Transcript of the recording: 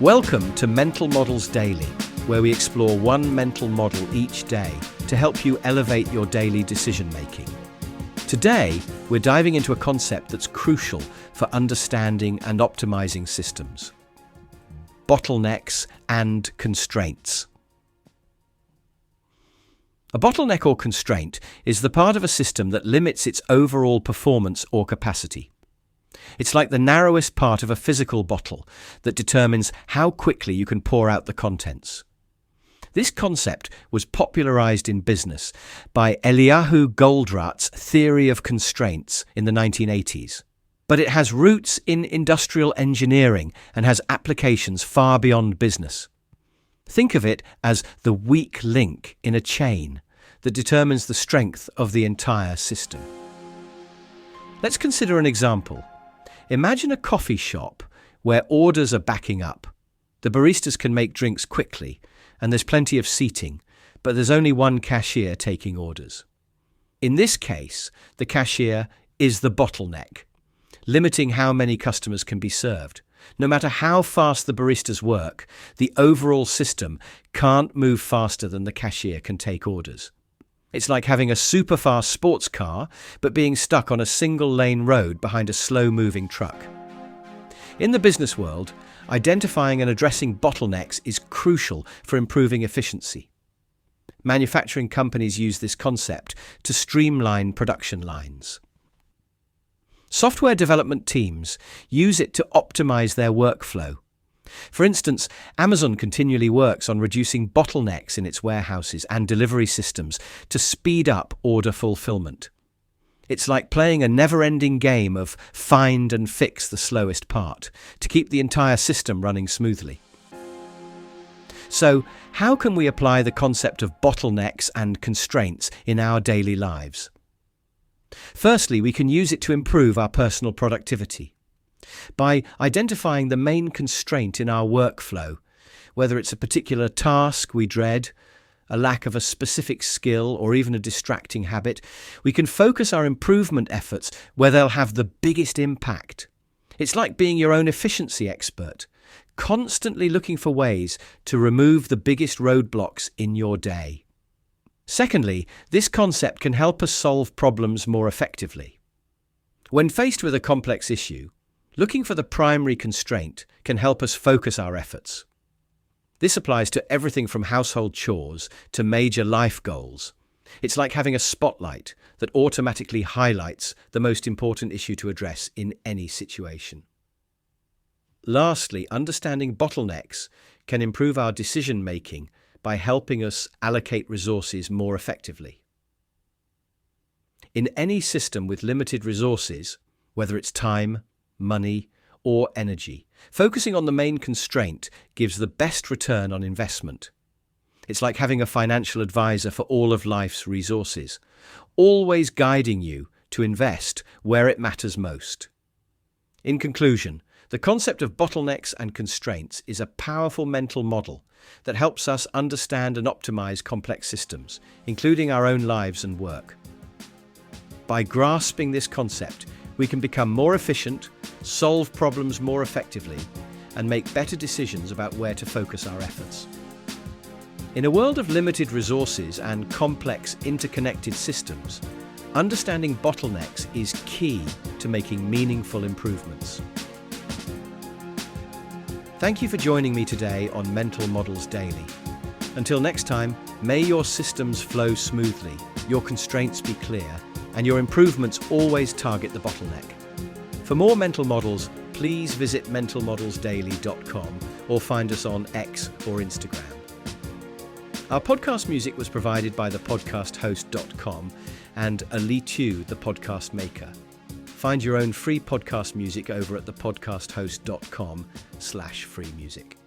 Welcome to Mental Models Daily, where we explore one mental model each day to help you elevate your daily decision-making. Today, we're diving into a concept that's crucial for understanding and optimizing systems: bottlenecks and constraints. A bottleneck or constraint is the part of a system that limits its overall performance or capacity. It's like the narrowest part of a physical bottle that determines how quickly you can pour out the contents. This concept was popularized in business by Eliyahu Goldratt's theory of constraints in the 1980s. But it has roots in industrial engineering and has applications far beyond business. Think of it as the weak link in a chain that determines the strength of the entire system. Let's consider an example. Imagine a coffee shop where orders are backing up. The baristas can make drinks quickly, and there's plenty of seating, but there's only one cashier taking orders. In this case, the cashier is the bottleneck, limiting how many customers can be served. No matter how fast the baristas work, the overall system can't move faster than the cashier can take orders. It's like having a super-fast sports car, but being stuck on a single-lane road behind a slow-moving truck. In the business world, identifying and addressing bottlenecks is crucial for improving efficiency. Manufacturing companies use this concept to streamline production lines. Software development teams use it to optimize their workflow. For instance, Amazon continually works on reducing bottlenecks in its warehouses and delivery systems to speed up order fulfillment. It's like playing a never-ending game of find and fix the slowest part to keep the entire system running smoothly. So, how can we apply the concept of bottlenecks and constraints in our daily lives? Firstly, we can use it to improve our personal productivity. By identifying the main constraint in our workflow, whether it's a particular task we dread, a lack of a specific skill, or even a distracting habit, we can focus our improvement efforts where they'll have the biggest impact. It's like being your own efficiency expert, constantly looking for ways to remove the biggest roadblocks in your day. Secondly, this concept can help us solve problems more effectively. When faced with a complex issue, looking for the primary constraint can help us focus our efforts. This applies to everything from household chores to major life goals. It's like having a spotlight that automatically highlights the most important issue to address in any situation. Lastly, understanding bottlenecks can improve our decision-making by helping us allocate resources more effectively. In any system with limited resources, whether it's time, money, or energy, focusing on the main constraint gives the best return on investment. It's like having a financial advisor for all of life's resources, always guiding you to invest where it matters most. In conclusion, the concept of bottlenecks and constraints is a powerful mental model that helps us understand and optimize complex systems, including our own lives and work. By grasping this concept, we can become more efficient, solve problems more effectively, and make better decisions about where to focus our efforts. In a world of limited resources and complex interconnected systems, understanding bottlenecks is key to making meaningful improvements. Thank you for joining me today on Mental Models Daily. Until next time, may your systems flow smoothly, your constraints be clear, and your improvements always target the bottleneck. For more mental models, please visit mentalmodelsdaily.com or find us on X or Instagram. Our podcast music was provided by thepodcasthost.com and Ali Tu, the podcast maker. Find your own free podcast music over at thepodcasthost.com/free music.